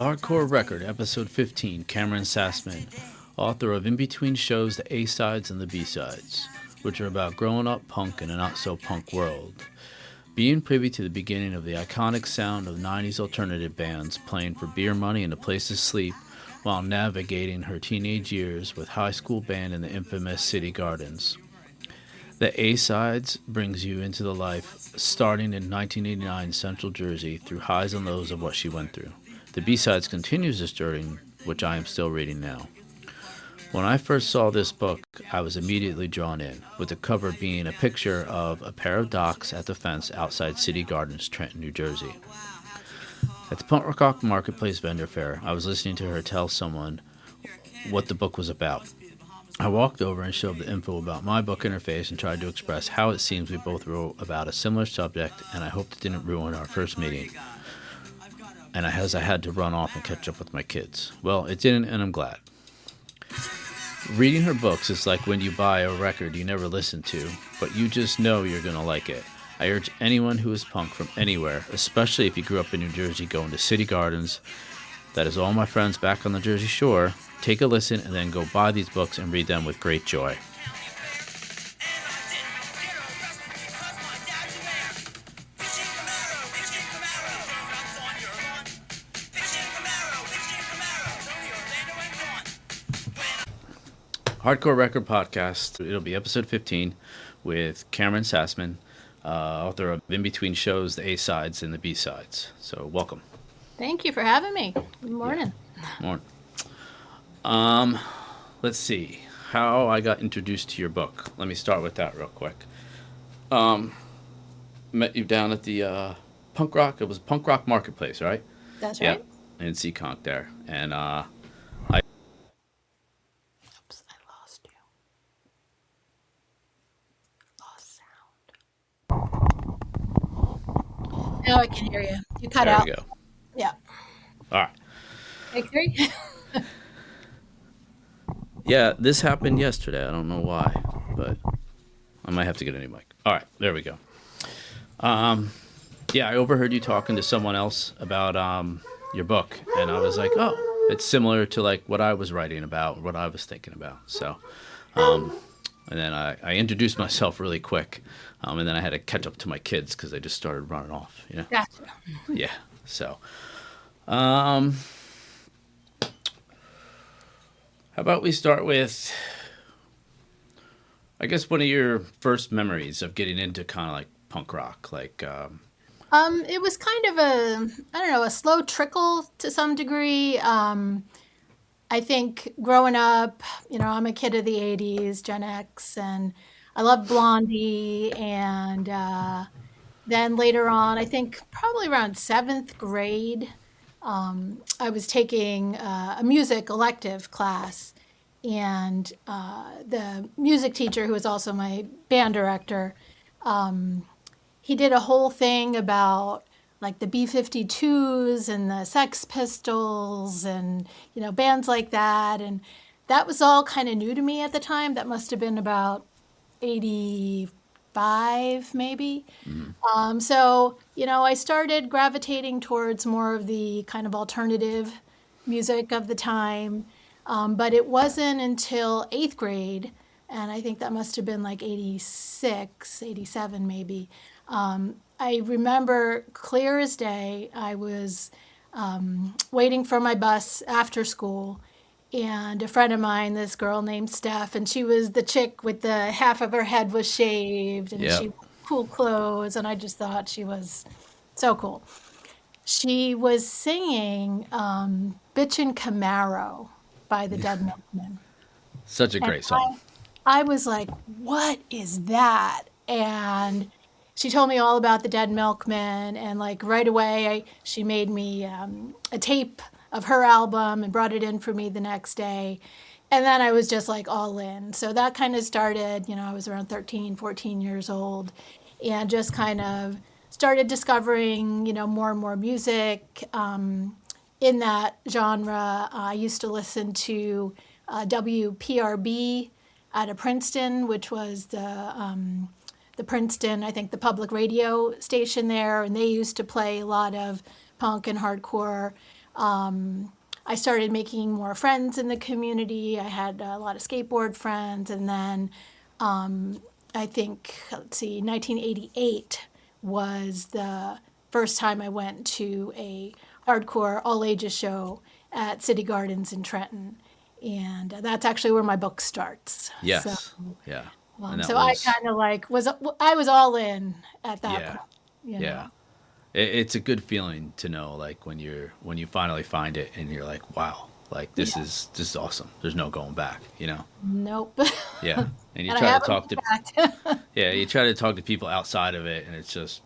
Hardcore Record, Episode 15, Cameran Sassman, author of In Between Shows, the A-Sides and the B-Sides, which are about growing up punk in a not-so-punk world. Being privy to the beginning of the iconic sound of 90s alternative bands playing for beer money and a place to sleep while navigating her teenage years with high school band in the infamous City Gardens. The A-Sides brings you into the life starting in 1989 Central Jersey through highs and lows of what she went through. The B-Sides continues this journey, which I am still reading now. When I first saw this book, I was immediately drawn in, with the cover being a picture of a pair of docks at the fence outside City Gardens, Trenton, New Jersey. At the Punk Rock Marketplace vendor fair, I was listening to her tell someone what the book was about. I walked over and shoved the info about my book in her face and tried to express how it seems we both wrote about a similar subject, and I hoped it didn't ruin our first meeting. And I had to run off and catch up with my kids. Well, it didn't, and I'm glad. Reading her books is like when you buy a record you never listened to, but you just know you're going to like it. I urge anyone who is punk from anywhere, especially if you grew up in New Jersey going to City Gardens, that is all my friends back on the Jersey Shore, take a listen and then go buy these books and read them with great joy. Hardcore Record Podcast. It'll be episode 15 with Cameran Sassman, author of In Between Shows, the A-Sides and the B-Sides. So welcome. Thank you for having me. Good morning. Yeah. Morning. Let's see how I got introduced to your book. Let me start with that real quick. Met you down at the punk rock. It was Punk Rock Marketplace, right? That's right. Yeah, in Seekonk there, and Oops, I lost you. Lost sound. Now I can hear you. You cut out. There we go. Yeah. All right. Take 3. Yeah, this happened yesterday. I don't know why, but I might have to get a new mic. All right, there we go. Yeah, I overheard you talking to someone else about your book, and I was like, oh, it's similar to like what I was writing about, what I was thinking about. So, and then I introduced myself really quick, and then I had to catch up to my kids because they just started running off. You know? Gotcha. Yeah. So, how about we start with, I guess, one of your first memories of getting into kind of like punk rock, like. It was kind of a slow trickle to some degree. I think growing up, I'm a kid of the 80s, Gen X, and I loved Blondie. And then later on, I think probably around 7th grade, I was taking a music elective class. And the music teacher, who was also my band director, he did a whole thing about like the B-52s and the Sex Pistols and, bands like that. And that was all kind of new to me at the time. That must have been about 85, maybe. Mm-hmm. So, I started gravitating towards more of the kind of alternative music of the time. But it wasn't until 8th grade, and I think that must have been like 86, 87 maybe. I remember clear as day, I was waiting for my bus after school, and a friend of mine, this girl named Steph, and she was the chick with the half of her head was shaved, and she wore cool clothes, and I just thought she was so cool. She was singing Bitchin' Camaro by the Dead Milkmen. Such a great song. I was like, what is that? And she told me all about the Dead Milkmen, and like right away she made me a tape of her album and brought it in for me the next day. And then I was just like all in. So that kind of started, I was around 13, 14 years old, and just kind of started discovering, more and more music. In that genre, I used to listen to WPRB out of Princeton, which was the Princeton, I think, the public radio station there, and they used to play a lot of punk and hardcore. I started making more friends in the community. I had a lot of skateboard friends. And then I think, let's see, 1988 was the first time I went to a hardcore all ages show at City Gardens in Trenton. And that's actually where my book starts. So, Yes. Yeah. And that so I was, kind of like I was all in at that yeah. point, you Yeah. know. It's a good feeling to know, like when you finally find it and you're like, wow, like Yeah, this is awesome. There's no going back, you know? nope. Yeah. And you And I try to haven't talk looked to, back. yeah, you try to talk to people outside of it and it's just,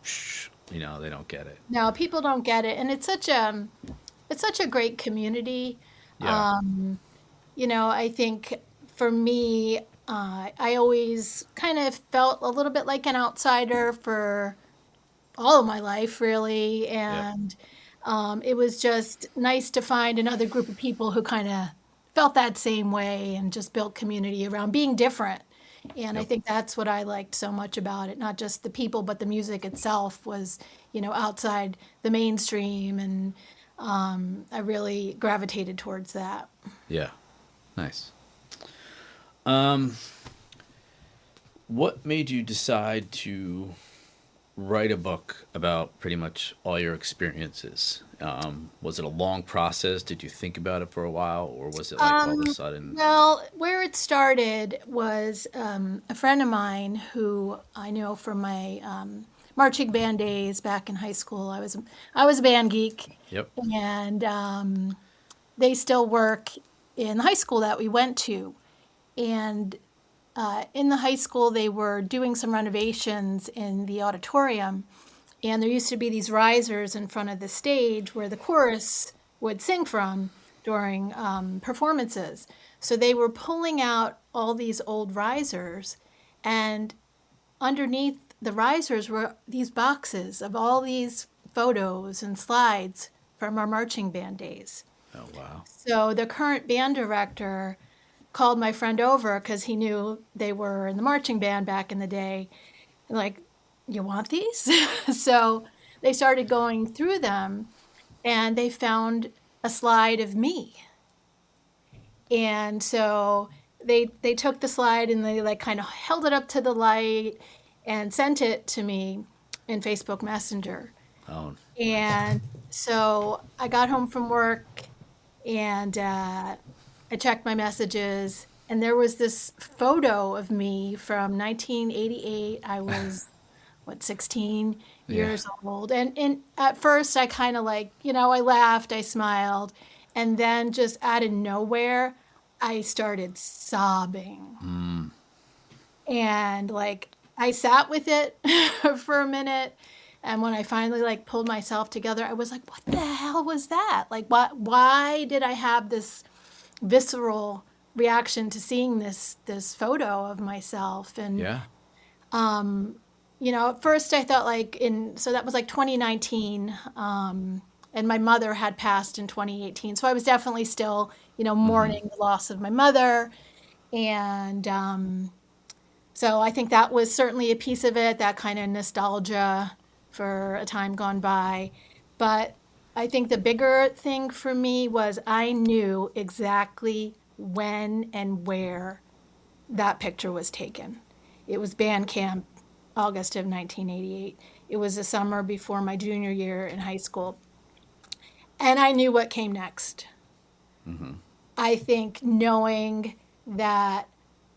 you know, they don't get it. No, people don't get it, and it's such a great community. Yeah. I think for me, I always kind of felt a little bit like an outsider for all of my life, really, Yep. and it was just nice to find another group of people who kind of felt that same way and just built community around being different. And I Yep. think that's what I liked so much about it. Not just the people, but the music itself was, outside the mainstream. And I really gravitated towards that. Yeah. Nice. Um, what made you decide to write a book about pretty much all your experiences? Was it a long process? Did you think about it for a while, or was it like all of a Um, sudden? well, where it started was a friend of mine who I know from my marching band days back in high school. I was a band geek, Yep. and they still work in the high school that we went to. And in the high school, they were doing some renovations in the auditorium, and there used to be these risers in front of the stage where the chorus would sing from during performances. So they were pulling out all these old risers, and underneath the risers were these boxes of all these photos and slides from our marching band days. Oh wow. So the current band director called my friend over because he knew they were in the marching band back in the day. Like, you want these? So they started going through them, and they found a slide of me. And so they took the slide and they like kind of held it up to the light and sent it to me in Facebook Messenger. Oh, nice. And so I got home from work, and I checked my messages, and there was this photo of me from 1988. I was, what, 16 Yeah. years old. And at first, I kind of like, I laughed, I smiled. And then just out of nowhere, I started sobbing. Mm, And like, I sat with it for a minute. And when I finally like pulled myself together, I was like, what the hell was that? Like, why did I have this visceral reaction to seeing this photo of myself? And yeah. at first I thought like so that was like 2019, and my mother had passed in 2018, so I was definitely still Mm-hmm. mourning the loss of my mother. And so I think that was certainly a piece of it, that kind of nostalgia for a time gone by. But I think the bigger thing for me was I knew exactly when and where that picture was taken. It was band camp, August of 1988. It was the summer before my junior year in high school. And I knew what came next. Mm-hmm. I think knowing that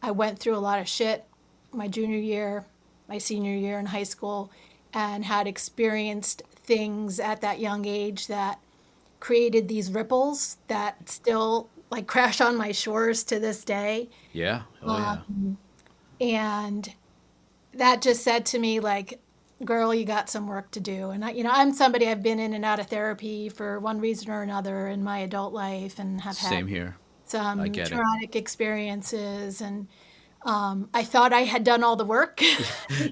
I went through a lot of shit my junior year, my senior year in high school, and had experienced things at that young age that created these ripples that still like crash on my shores to this day. Yeah. Oh yeah. And that just said to me, like, girl, you got some work to do. And I'm somebody, I've been in and out of therapy for one reason or another in my adult life, and have had Same here. I some get it. traumatic experiences. And I thought I had done all the work,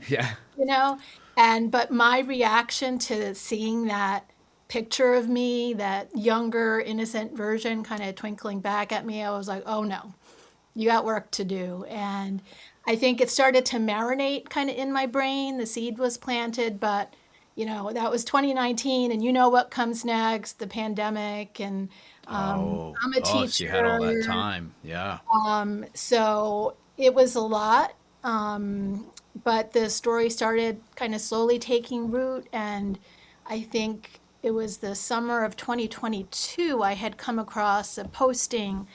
Yeah. you know, but my reaction to seeing that picture of me, that younger, innocent version kind of twinkling back at me, I was like, oh no, you got work to do. And I think it started to marinate kind of in my brain. The seed was planted, but that was 2019, and what comes next, the pandemic, and Oh, I'm a oh, so you had all that teacher. time. Yeah. So it was a lot. But the story started kind of slowly taking root. And I think it was the summer of 2022, I had come across a posting,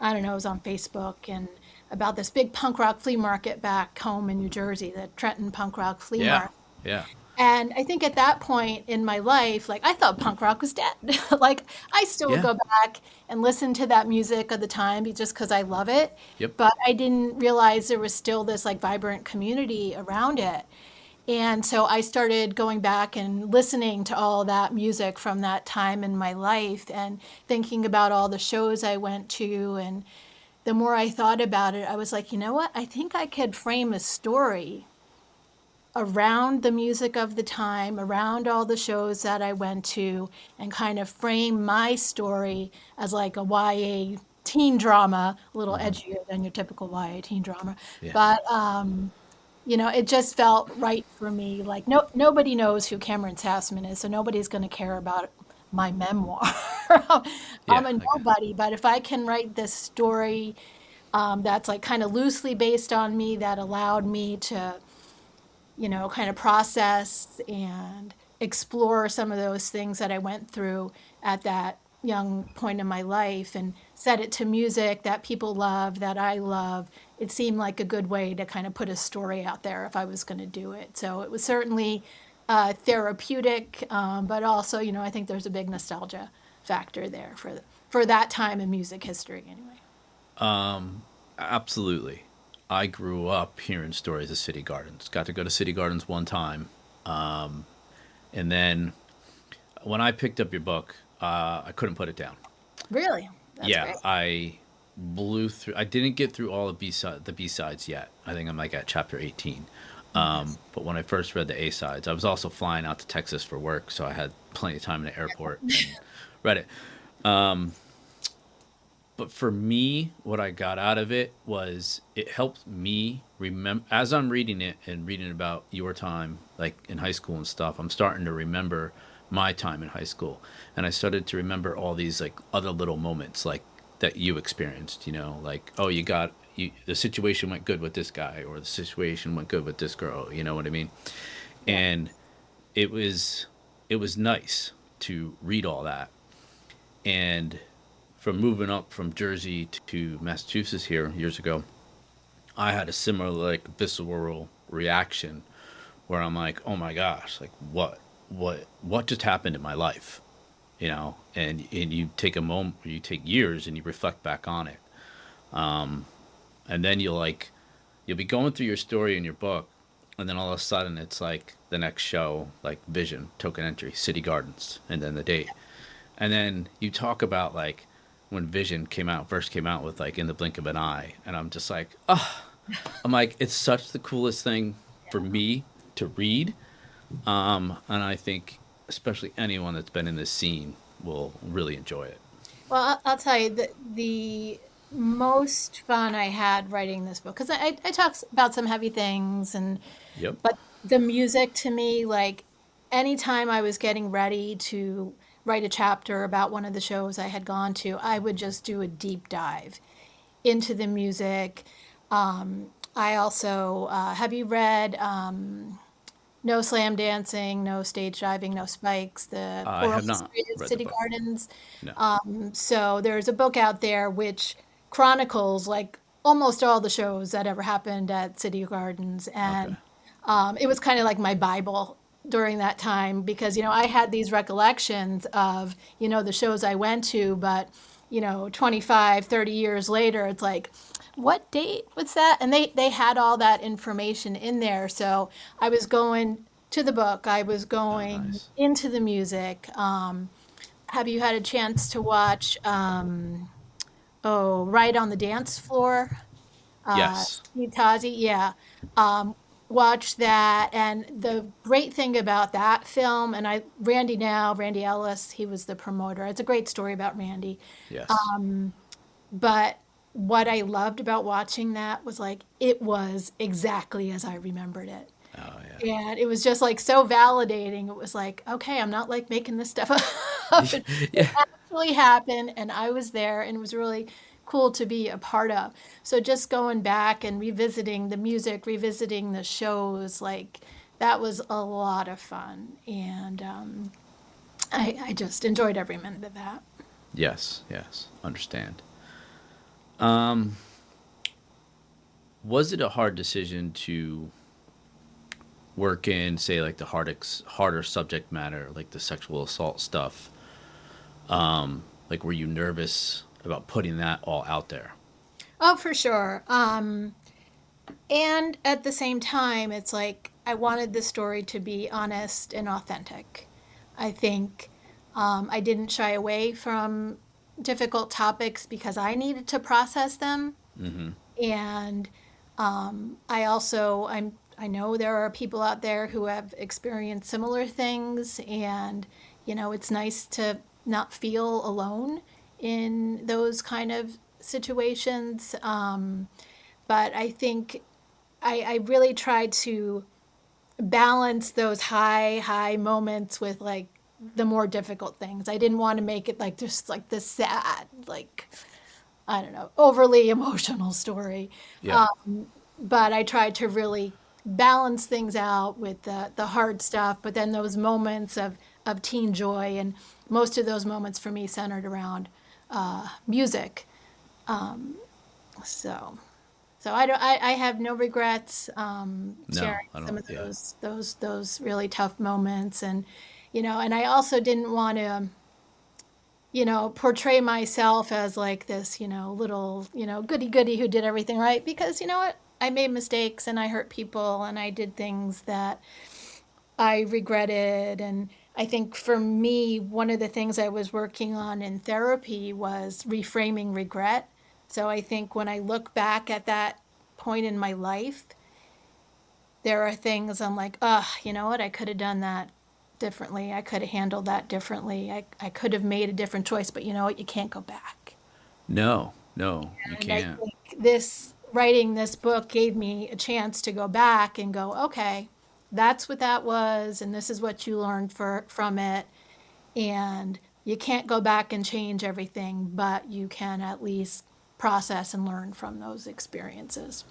I don't know, it was on Facebook, and about this big punk rock flea market back home in New Jersey, the Trenton Punk Rock Flea Yeah. Market. Yeah. And I think at that point in my life, like I thought punk rock was dead. Like I still would Yeah. go back and listen to that music of the time just because I love it. Yep. But I didn't realize there was still this like vibrant community around it. And so I started going back and listening to all that music from that time in my life and thinking about all the shows I went to. And the more I thought about it, I was like, you know what? I think I could frame a story around the music of the time, around all the shows that I went to, and kind of frame my story as like a YA teen drama, a little Hmm. edgier than your typical YA teen drama. Yeah. But it just felt right for me. Like nobody knows who Cameron Sassman is, so nobody's going to care about my memoir. Yeah. I'm a Okay. nobody, but if I can write this story that's like kind of loosely based on me, that allowed me to kind of process and explore some of those things that I went through at that young point in my life and set it to music that people love, that I love. It seemed like a good way to kind of put a story out there if I was going to do it. So it was certainly therapeutic, but also, I think there's a big nostalgia factor there for that time in music history anyway. Absolutely. I grew up hearing stories of City Gardens. Got to go to City Gardens one time. And then when I picked up your book, I couldn't put it down. Really? That's Yeah, great. I blew through. I didn't get through all the B sides yet. I think I'm like at chapter 18. Nice. But when I first read the A sides, I was also flying out to Texas for work, so I had plenty of time in the airport and read it. But for me, what I got out of it was it helped me remember as I'm reading it and reading about your time, like in high school and stuff. I'm starting to remember my time in high school, and I started to remember all these like other little moments, like that you experienced. Like oh, the situation went good with this guy, or the situation went good with this girl. You know what I mean? Yeah. And it was it was nice to read all that and from moving up from Jersey to Massachusetts here years ago, I had a similar like visceral reaction where I'm like, oh my gosh, like what just happened in my life, and you take a moment, you take years, and you reflect back on it, and then you'll be going through your story in your book, and then all of a sudden it's like the next show, like Vision, Token Entry, City Gardens, and then the date. And then you talk about like when Vision first came out with like In the Blink of an Eye, and I'm just like, oh, I'm like, it's such the coolest thing for me to read, and I think especially anyone that's been in this scene will really enjoy it. Well, I'll tell you the most fun I had writing this book, because I talk about some heavy things, Yep. but the music to me, like anytime I was getting ready to write a chapter about one of the shows I had gone to, I would just do a deep dive into the music. I also, have you read No Slam Dancing, No Stage Diving, No Spikes, the I oral have not history of read the City book. Gardens? No. So there's a book out there which chronicles like almost all the shows that ever happened at City Gardens. Okay. And it was kind of like my Bible during that time because, I had these recollections of, the shows I went to, but, 25, 30 years later, it's like, what date was that? And they had all that information in there. So I was going to the book, I was Oh, going nice. into the music. Have you had a chance to watch, Right on the Dance Floor? Yes. Steve Tazi, yeah. Um, watch that. And the great thing about that film, and Randy Ellis, he was the promoter. It's a great story about Randy. Yes. But what I loved about watching that was like, it was exactly as I remembered it. Oh And it was just like so validating. It was like, okay, I'm not like making this stuff up. It yeah. actually happened, and I was there, and it was really cool to be a part of. So just going back and revisiting the music, revisiting the shows, like that was a lot of fun. And I just enjoyed every minute of that. Yes, yes, understand. Um, was it a hard decision to work in, say, like the harder subject matter, like the sexual assault stuff? Like, were you nervous about putting that all out there? Oh, for sure. And at the same time, it's like I wanted the story to be honest and authentic. I think I didn't shy away from difficult topics because I needed to process them. Mm-hmm. And I know there are people out there who have experienced similar things, and it's nice to not feel alone in those kind of situations. But I think I really tried to balance those high moments with like the more difficult things. I didn't want to make it like just like this sad, like I don't know, overly emotional story. Yep. But I tried to really balance things out with the hard stuff, but then those moments of teen joy, and most of those moments for me centered around music. So, so I have no regrets No, sharing I some don't. of Yeah. those really tough moments, and and I also didn't want to portray myself as like this, little, goody goody who did everything right, because you know what? I made mistakes and I hurt people and I did things that I regretted. And I think for me, one of the things I was working on in therapy was reframing regret. So I think when I look back at that point in my life, there are things I'm like, you know what? I could have done that differently. I could have handled that differently. I could have made a different choice, but you know what? You can't go back. No, no, you And I can't. think writing this book gave me a chance to go back and go, okay, that's what that was, and this is what you learned from it. And you can't go back and change everything, but you can at least process and learn from those experiences.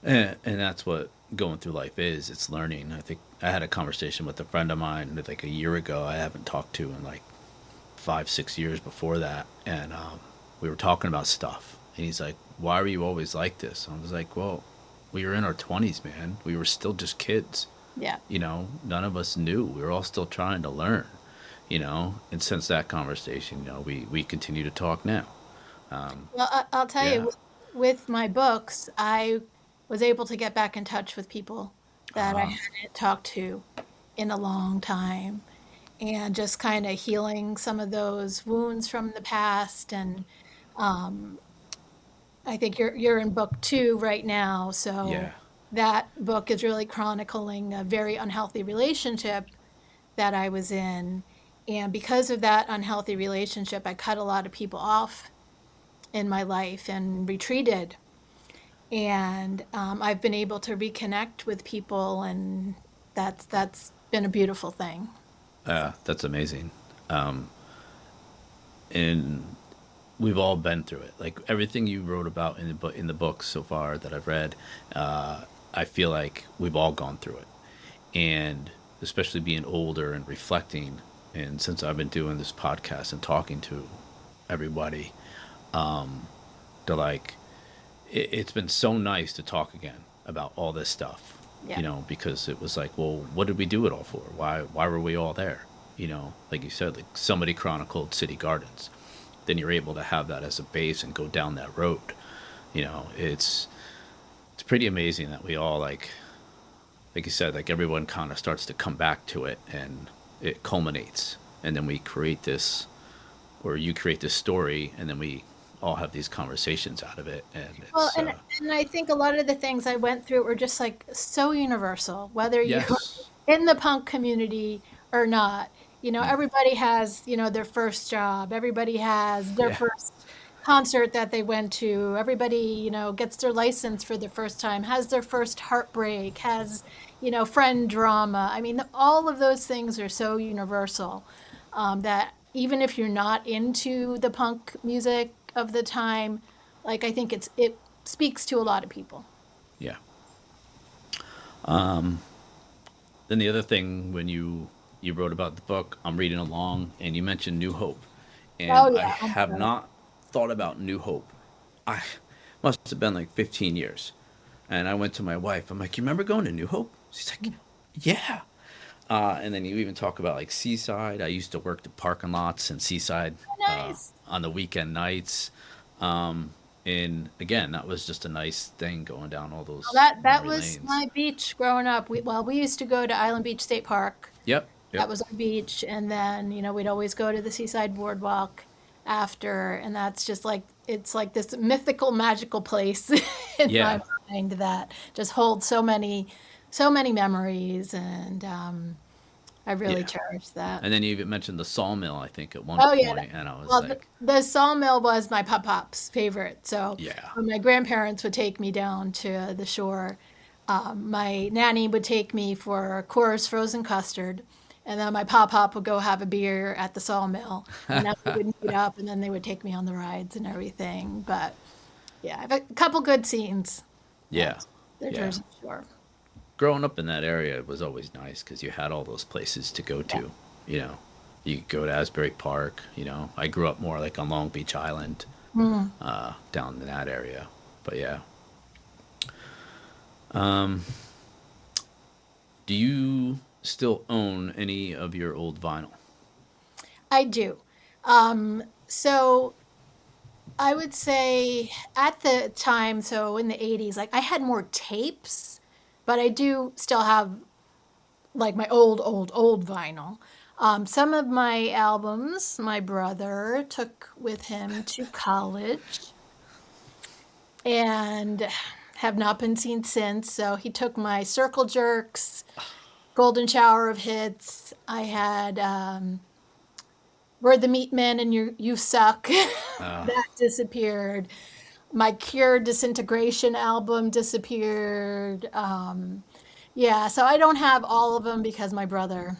And that's what going through life is. It's learning. I think I had a conversation with a friend of mine like a year ago. I haven't talked to in like 5, 6 years before that, and we were talking about stuff. And he's like, "Why were you always like this?" I was like, "Well, we were in our 20s, man. We were still just kids. Yeah. None of us knew. We were all still trying to learn. And since that conversation, we continue to talk now. Well, I'll tell you, Yeah. with my books, I was able to get back in touch with people that I Uh, hadn't talked to in a long time, and just kind of healing some of those wounds from the past. And I think you're in book two right now, so yeah. that book is really chronicling a very unhealthy relationship that I was in. And because of that unhealthy relationship, I cut a lot of people off in my life and retreated. And I've been able to reconnect with people, and that's been a beautiful thing. So, That's amazing. And we've all been through it. Like everything you wrote about in the books so far that I've read, I feel like we've all gone through it. And especially being older and reflecting, and since I've been doing this podcast and talking to everybody, they're like, it's been so nice to talk again about all this stuff, yeah. because it was like, well, what did we do it all for? Why were we all there? Like you said, like somebody chronicled city gardens. Then you're able to have that as a base and go down that road. It's pretty amazing that we all like you said, like everyone kind of starts to come back to it and it culminates. And then we create this, or you create this story, and then we all have these conversations out of it. And Well, it's, and I think a lot of the things I went through were just like so universal, whether you're yes. in the punk community or not. Mm. Everybody has, their first job. Everybody has their Yeah. first concert that they went to. Everybody, gets their license for the first time, has their first heartbreak, has, friend drama. I mean, all of those things are so universal that even if you're not into the punk music of the time, like I think it speaks to a lot of people. Yeah. Then the other thing, when you wrote about the book, I'm reading along, and you mentioned New Hope, and Oh I yeah, I'm have sure. not thought about New Hope. I must have been like 15 years, and I went to my wife. I'm like, "You remember going to New Hope?" She's like, "Yeah." And then you even talk about like Seaside. I used to work the parking lots in Seaside Nice. on the weekend nights. And again, that was just a nice thing going down all Well, those that memory was lanes. my beach growing up. We used to go to Island Beach State Park. Yep, That yep, was our beach, and then we'd always go to the Seaside Boardwalk after, and that's just like it's like this mythical, magical place in my yeah, mind that just holds so many memories, and I really yeah. cherish that. And then you even mentioned the sawmill, I think, at one Oh yeah. point, and I was Well, like, the sawmill was my pop-pop's favorite. So yeah, when my grandparents would take me down to the shore, my nanny would take me for Coors frozen custard, and then my pop-pop would go have a beer at the sawmill, and then we would meet up, and then they would take me on the rides and everything. But yeah, I have a couple good scenes yeah, at the yeah. Jersey Shore. Growing up in that area was always nice because you had all those places to go Yeah. to. You know, you could go to Asbury Park. I grew up more like on Long Beach Island, Mm. down in that area. But yeah, do you still own any of your old vinyl? I do. So I would say at the time, so in the 80s, like I had more tapes, but I do still have like my old vinyl. Some of my albums, my brother took with him to college and have not been seen since. So he took my Circle Jerks, Golden Shower of Hits. I had We're the Meat Men and You Suck. Uh, That disappeared. My Cure Disintegration album disappeared. Yeah, so I don't have all of them because my brother.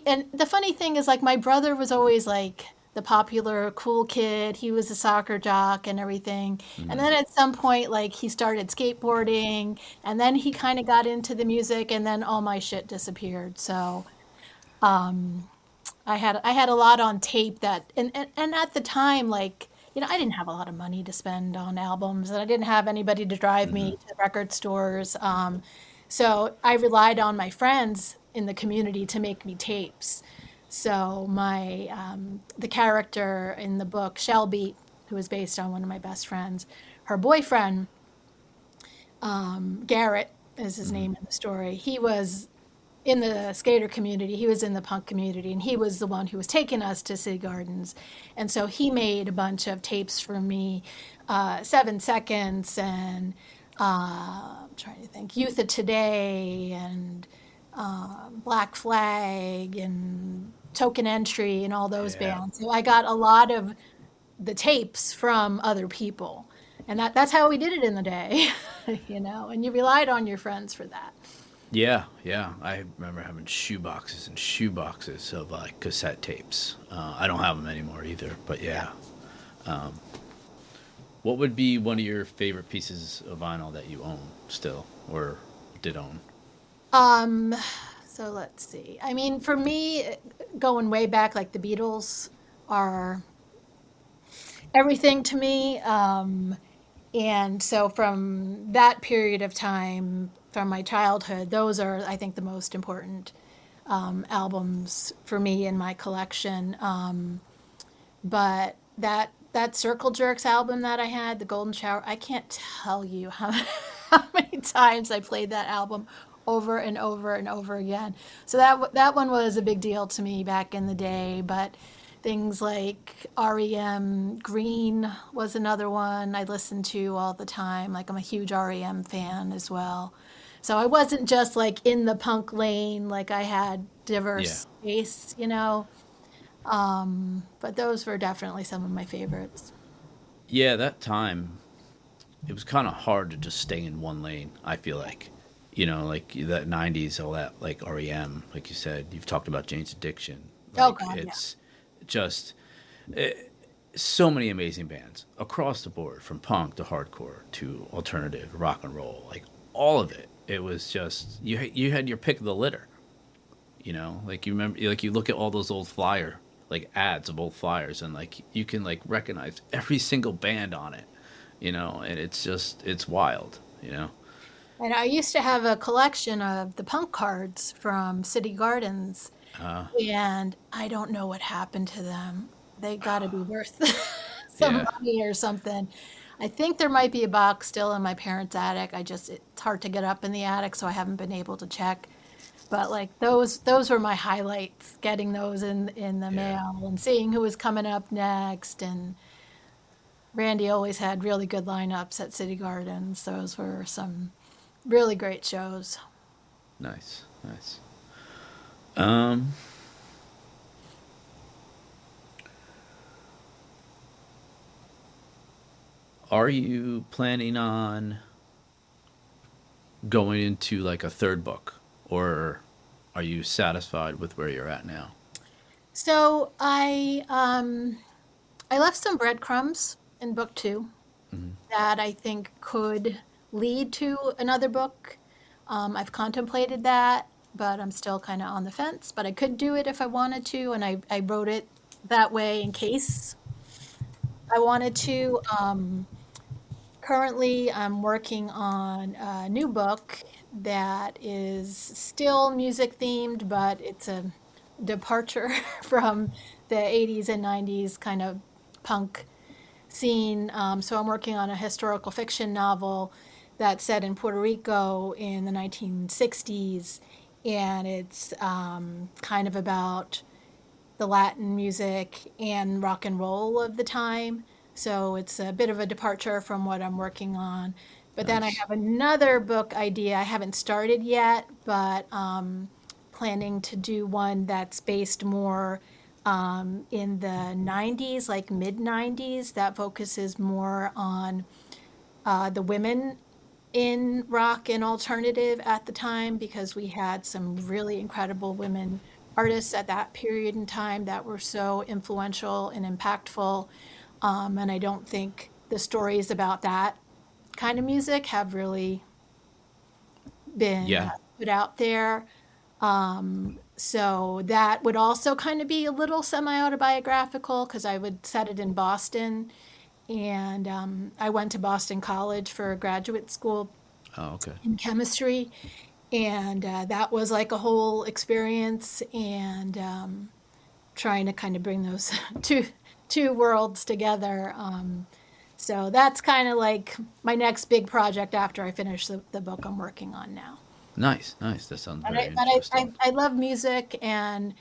And the funny thing is, like, my brother was always like the popular cool kid. He was a soccer jock and everything. And then at some point, like, he started skateboarding, and then he kind of got into the music, and then all my shit disappeared. So I had a lot on tape and at the time, like, I didn't have a lot of money to spend on albums, and I didn't have anybody to drive me to record stores. So I relied on my friends in the community to make me tapes. So the character in the book, Shelby, who was based on one of my best friends, her boyfriend, Garrett is his name in the story. He was in the skater community, he was in the punk community, and he was the one who was taking us to City Gardens. And so he made a bunch of tapes for me, 7 Seconds, and I'm trying to think, Youth of Today, and Black Flag, and Token Entry, and all those yeah, bands. So I got a lot of the tapes from other people. And that's how we did it in the day, and you relied on your friends for that. yeah, yeah. I remember having shoe boxes and shoe boxes of like cassette tapes. I don't have them anymore either. But Yeah. yeah, what would be one of your favorite pieces of vinyl that you own still or did own? Um, so let's see. I mean, for me, going way back, like the Beatles are everything to me. And so from that period of time, from my childhood, those are, I think, the most important albums for me in my collection. But that Circle Jerks album that I had, the Golden Shower, I can't tell you how, how many times I played that album over and over and over again. So that one was a big deal to me back in the day. But things like REM, Green was another one I listened to all the time. Like I'm a huge REM fan as well. So I wasn't just like in the punk lane, like I had Yeah. diverse tastes. But those were definitely some of my favorites. Yeah, that time it was kind of hard to just stay in one lane, I feel like. like that '90s, all that, like REM, like you said. You've talked about Jane's Addiction. Oh Like God, yeah. it's just so many amazing bands across the board, from punk to hardcore to alternative rock and roll. Like all of it. It was just you had your pick of the litter. Like you remember, like you look at all those old flyer like ads of old flyers, and like you can like recognize every single band on it. And it's wild. And I used to have a collection of the punk cards from City Gardens, Uh, and I don't know what happened to them. They got to be worth some yeah. money or something. I think there might be a box still in my parents' attic. It's hard to get up in the attic, so I haven't been able to check. But like those were my highlights, getting those in the Yeah. mail and seeing who was coming up next. And Randy always had really good lineups at City Gardens. Those were some really great shows. Nice. Nice. Um, are you planning on going into like a third book, or are you satisfied with where you're at now? So I left some breadcrumbs in book two Hmm. that I think could lead to another book. I've contemplated that, but I'm still kind of on the fence. But I could do it if I wanted to, and I wrote it that way in case I wanted to. Currently, I'm working on a new book that is still music themed, but it's a departure from the 80s and 90s kind of punk scene. So I'm working on a historical fiction novel that's set in Puerto Rico in the 1960s. And it's kind of about the Latin music and rock and roll of the time. So it's a bit of a departure from what I'm working on. But then I Nice. have another book idea I haven't started yet, but planning to do one that's based more in the 90s, like mid 90s, that focuses more on the women in rock and alternative at the time because we had some really incredible women artists at that period in time that were so influential and impactful. And I don't think the stories about that kind of music have really been Yeah. put out there. So that would also kind of be a little semi autobiographical because I would set it in Boston. And I went to Boston College for graduate school Oh, okay. in chemistry. And that was like a whole experience. And trying to kind of bring those two worlds together. So that's kind of like my next big project after I finish the book I'm working on now. Nice. Nice. That sounds But very interesting. I love music, and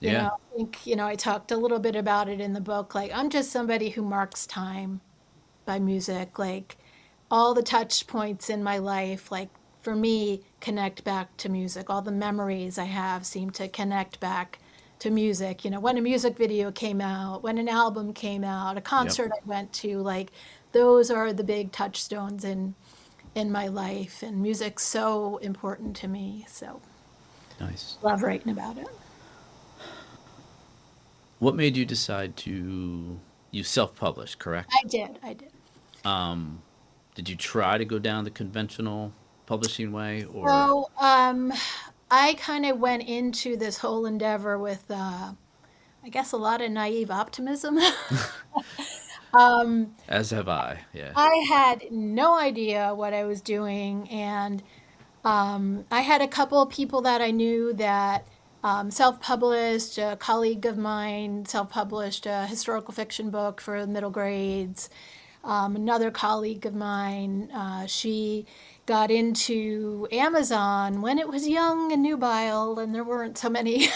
Yeah. I think I talked a little bit about it in the book. Like I'm just somebody who marks time by music. Like all the touch points in my life, like for me, connect back to music. All the memories I have seem to connect back to music. When a music video came out, when an album came out, a Yep. concert I went to, like those are the big touchstones in my life. And music's so important to me. So Nice. love writing about it. What made you decide to you self-publish, correct? I did. Did you try to go down the conventional publishing way, or So I kind of went into this whole endeavor with, I guess, a lot of naive optimism. um, as have I? Yeah. I had no idea what I was doing, and I had a couple of people that I knew that self-published. A colleague of mine self-published a historical fiction book for middle grades. Another colleague of mine, she got into Amazon when it was young and nubile, and there weren't so many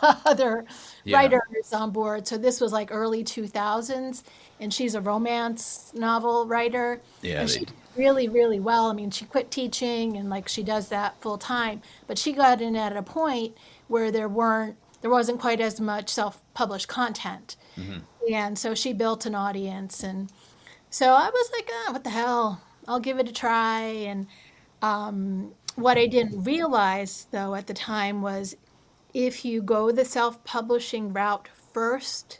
other Yeah. writers on board. So this was like early 2000s, and she's a romance novel writer, Yeah. and They. she did really, really well. I mean, she quit teaching and like she does that full time, but she got in at a point where there wasn't quite as much self-published content. Hmm. And so she built an audience, and so I was like, what the hell? I'll give it a try. And What I didn't realize, though, at the time was if you go the self-publishing route first,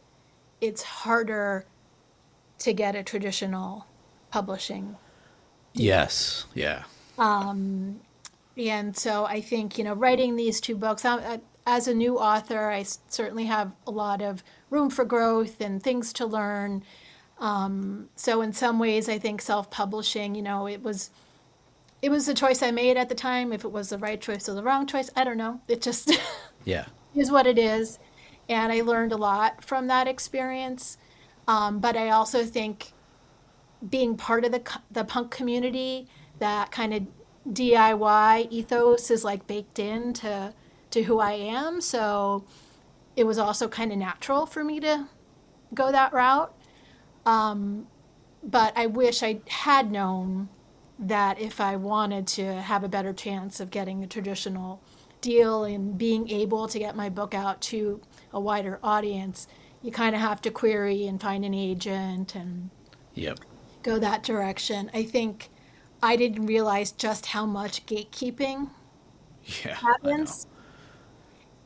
it's harder to get a traditional publishing deal. Yes. Yeah. Um, and so I think, writing these two books, as a new author, certainly have a lot of room for growth and things to learn. So in some ways, I think self-publishing, it was a choice I made at the time. If it was the right choice or the wrong choice, I don't know. It just Yeah. is what it is. And I learned a lot from that experience. But I also think being part of the punk community, that kind of DIY ethos is like baked into who I am. So it was also kind of natural for me to go that route. But I wish I had known that if I wanted to have a better chance of getting a traditional deal and being able to get my book out to a wider audience, you kind of have to query and find an agent and Yep. go that direction. I think I didn't realize just how much gatekeeping Yeah. I know. happens.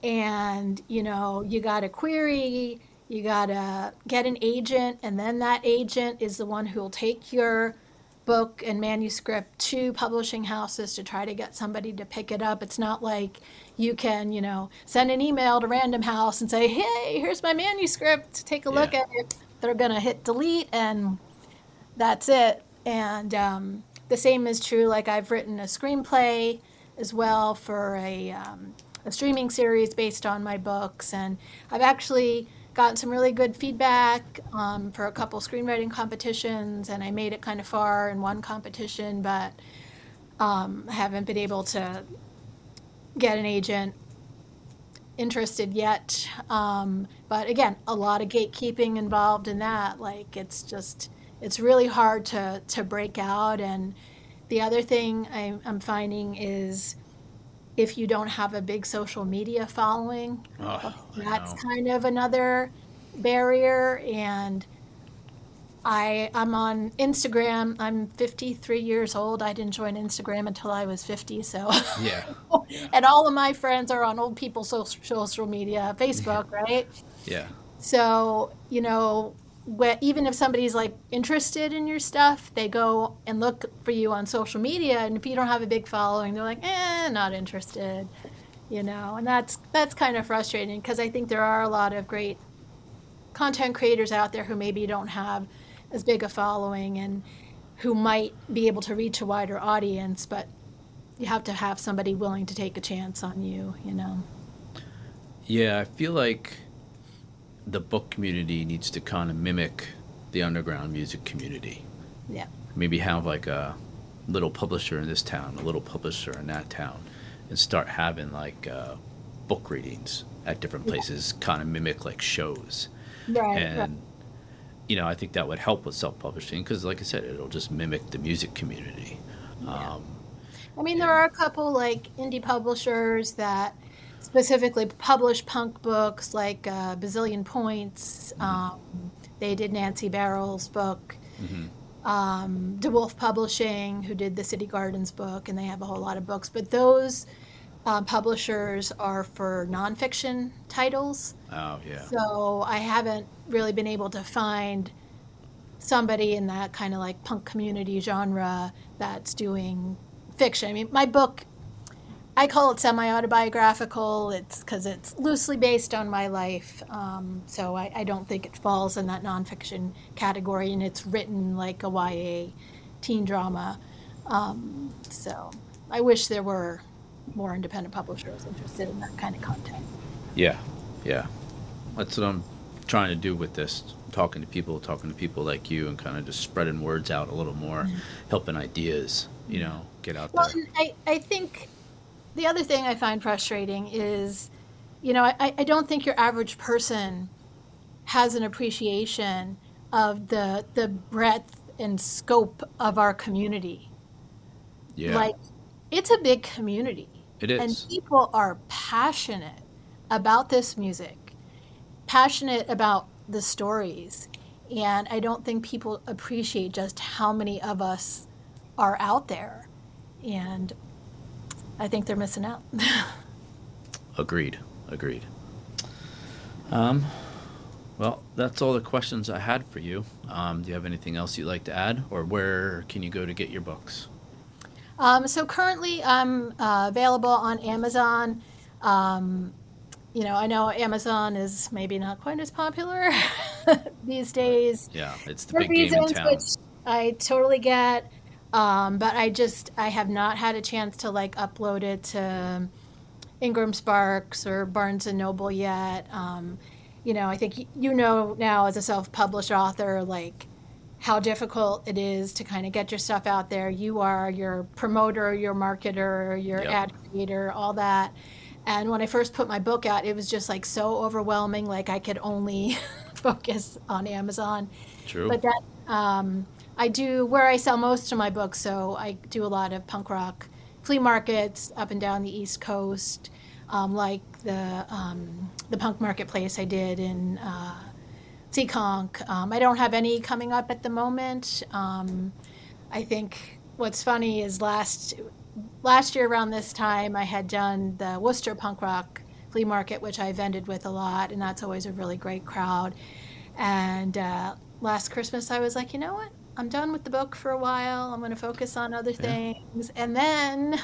And, you got to query, you got to get an agent, and then that agent is the one who will take your book and manuscript to publishing houses to try to get somebody to pick it up. It's not like you can, send an email to Random House and say, hey, here's my manuscript, take a Yeah. look at it. They're going to hit delete and that's it. And the same is true. Like I've written a screenplay as well for a streaming series based on my books, and I've actually gotten some really good feedback for a couple screenwriting competitions, and I made it kind of far in one competition, but I haven't been able to get an agent interested yet. But again, a lot of gatekeeping involved in that. Like it's really hard to break out. And the other thing I'm finding is if you don't have a big social media following, Oh, I that's know. kind of another barrier. And I'm on Instagram. I'm 53 years old. I didn't join Instagram until I was 50. So, Yeah. Yeah. and all of my friends are on old people social media, Yeah. Facebook, right? Yeah. So, even if somebody's like interested in your stuff, they go and look for you on social media. And if you don't have a big following, they're like, not interested, and that's kind of frustrating because I think there are a lot of great content creators out there who maybe don't have as big a following and who might be able to reach a wider audience, but you have to have somebody willing to take a chance on you. Yeah. I feel like the book community needs to kind of mimic the underground music community. Yeah. Maybe have like a little publisher in this town, a little publisher in that town, and start having like book readings at different Yeah. places, kind of mimic like shows. Right. Right. And, I think that would help with self publishing because, like I said, it'll just mimic the music community. Yeah. Um, I mean, there and are a couple like indie publishers that specifically publish punk books, like Bazillion Points. They did Nancy Barrow's book. hmm DeWolf Publishing, who did the City Gardens book, and they have a whole lot of books. But those publishers are for nonfiction titles. Oh, yeah. So I haven't really been able to find somebody in that kind of like punk community genre that's doing fiction. I mean, my book, I call it semi-autobiographical. It's because it's loosely based on my life. So I don't think it falls in that nonfiction category, and it's written like a YA teen drama. So I wish there were more independent publishers interested in that kind of content. Yeah. Yeah. That's what I'm trying to do with this. Talking to people like you, and kind of just spreading words out a little more, helping ideas, get out Well, there. and I think the other thing I find frustrating is, I don't think your average person has an appreciation of the breadth and scope of our community. Yeah, Like, it's a big community, it and is. people are passionate about this music, passionate about the stories. And I don't think people appreciate just how many of us are out there. And I think they're missing out. Agreed. Well, that's all the questions I had for you. Do you have anything else you'd like to add, or where can you go to get your books? So currently I'm available on Amazon. Um, I know Amazon is maybe not quite as popular these Right. days Yeah, it's the for big game in reasons which town. I totally get. But I have not had a chance to like upload it to Ingram Sparks or Barnes and Noble yet. I think now as a self-published author, like how difficult it is to kind of get your stuff out there. You are your promoter, your marketer, your Yep. ad creator, all that. And when I first put my book out, it was just like so overwhelming. Like I could only focus on Amazon. True. But that I do where I sell most of my books. So I do a lot of punk rock flea markets up and down the East Coast, like the punk marketplace I did in Seekonk. I don't have any coming up at the moment. I think what's funny is last year around this time I had done the Worcester punk rock flea market, which I vended with a lot, and that's always a really great crowd. And last Christmas I was like, you know what? I'm done with the book for a while. I'm going to focus on other Yeah. things. And then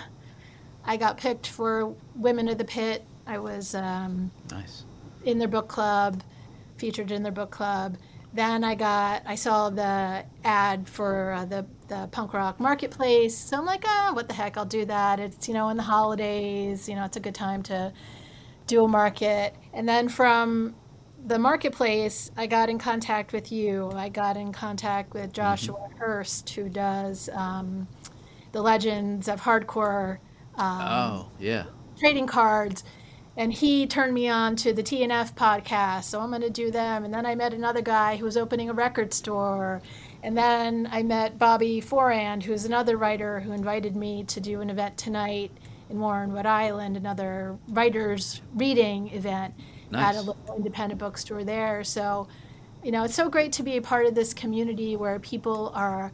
I got picked for Women of the Pit. I was Nice. in their book club, featured in their book club. Then I saw the ad for the punk rock marketplace. So I'm like, what the heck? I'll do that. It's, in the holidays, it's a good time to do a market. And then from the marketplace, I got in contact with you. I got in contact with Hmm. Joshua Hurst, who does the Legends of Hardcore Oh, yeah. trading cards. And he turned me on to the TNF podcast. So I'm going to do them. And then I met another guy who was opening a record store. And then I met Bobby Forand, who's another writer who invited me to do an event tonight in Warren, Rhode Island, another writers reading event at a Nice. little independent bookstore there. So, it's so great to be a part of this community where people are,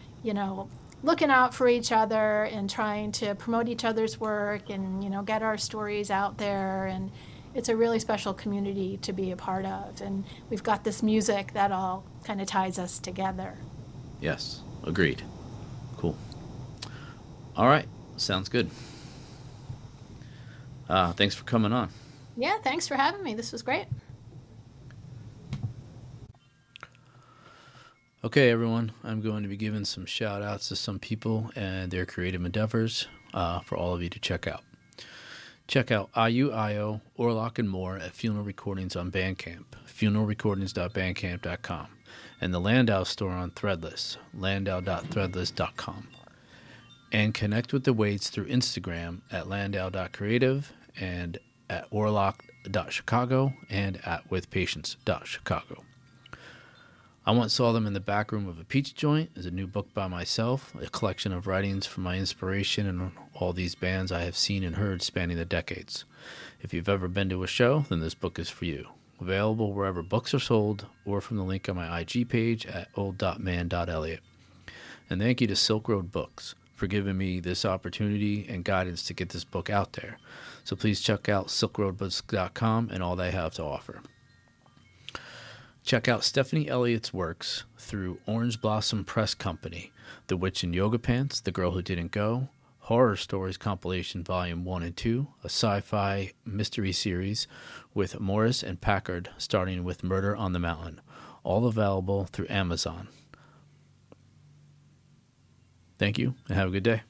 looking out for each other and trying to promote each other's work and, get our stories out there. And it's a really special community to be a part of. And we've got this music that all kind of ties us together. Yes. Agreed. Cool. All right. Sounds good. Thanks for coming on. Yeah, thanks for having me. This was great. Okay, everyone. I'm going to be giving some shout outs to some people and their creative endeavors for all of you to check out. Check out IUIO, Orlock, and more at Funeral Recordings on Bandcamp, funeralrecordings.bandcamp.com, and the Landau store on Threadless, landau.threadless.com. And connect with the Wades through Instagram at landau.creative and at orlock.chicago and at withpatience.chicago. I once saw them in the back room of a pizza joint is a new book by myself, a collection of writings from my inspiration and all these bands I have seen and heard spanning the decades. If you've ever been to a show, then this book is for you. Available wherever books are sold or from the link on my IG page at old.man.elliot. And thank you to Silk Road Books for giving me this opportunity and guidance to get this book out there. So please check out silkroadbooks.com and all they have to offer. Check out Stephanie Elliott's works through Orange Blossom Press Company, The Witch in Yoga Pants, The Girl Who Didn't Go, Horror Stories Compilation Volume 1 and 2, a sci-fi mystery series with Morris and Packard starting with Murder on the Mountain, all available through Amazon. Thank you and have a good day.